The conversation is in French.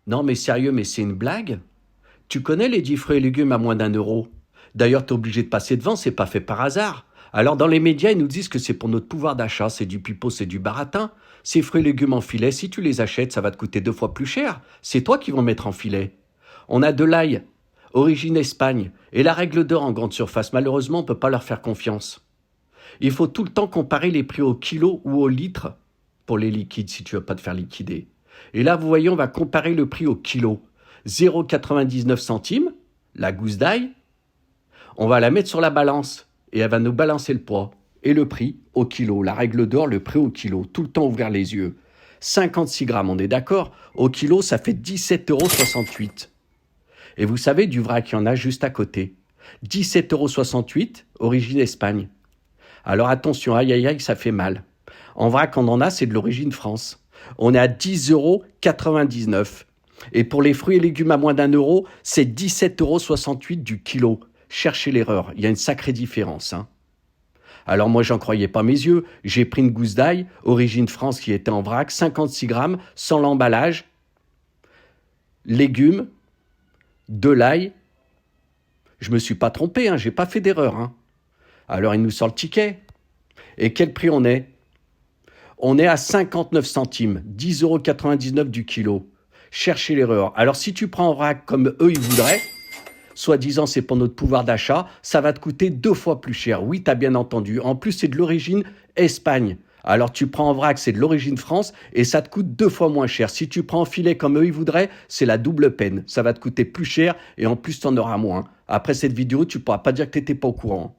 Non mais sérieux, mais c'est une blague? Tu connais les 10 fruits et légumes à moins d'1 euro? D'ailleurs, t'es obligé de passer devant, c'est pas fait par hasard. Alors dans les médias, ils nous disent que c'est pour notre pouvoir d'achat, c'est du pipeau, c'est du baratin. Ces fruits et légumes en filet, si tu les achètes, ça va te coûter 2 fois plus cher. C'est toi qui vas mettre en filet. On a de l'ail, origine Espagne, et la règle d'or en grande surface. Malheureusement, on peut pas leur faire confiance. Il faut tout le temps comparer les prix au kilo ou au litre pour les liquides si tu veux pas te faire liquider. Et là, vous voyez, on va comparer le prix au kilo. 0,99 centimes, la gousse d'ail, on va la mettre sur la balance et elle va nous balancer le poids. Et le prix au kilo, la règle d'or, le prix au kilo, tout le temps ouvrir les yeux. 56 grammes, on est d'accord? Au kilo, ça fait 17,68 €. Et vous savez, du vrac, il y en a juste à côté. 17,68 €, origine Espagne. Alors attention, aïe aïe aïe, ça fait mal. En vrac, on en a, c'est de l'origine France. On est à 10,99 €. Et pour les fruits et légumes à moins d'1 euro, c'est 17,68 € du kilo. Cherchez l'erreur, il y a une sacrée différence. Alors moi, j'en croyais pas mes yeux. J'ai pris une gousse d'ail, origine France qui était en vrac, 56 grammes, sans l'emballage, légumes, de l'ail. Je me suis pas trompé, j'ai pas fait d'erreur. Alors il nous sort le ticket. Et quel prix on est? On est à 59 centimes, 10,99 € du kilo. Cherchez l'erreur. Alors si tu prends en vrac comme eux ils voudraient, soi-disant c'est pour notre pouvoir d'achat, ça va te coûter 2 fois plus cher. Oui, tu as bien entendu. En plus, c'est de l'origine Espagne. Alors tu prends en vrac, c'est de l'origine France et ça te coûte 2 fois moins cher. Si tu prends en filet comme eux ils voudraient, c'est la double peine. Ça va te coûter plus cher et en plus tu en auras moins. Après cette vidéo, tu pourras pas dire que tu n'étais pas au courant.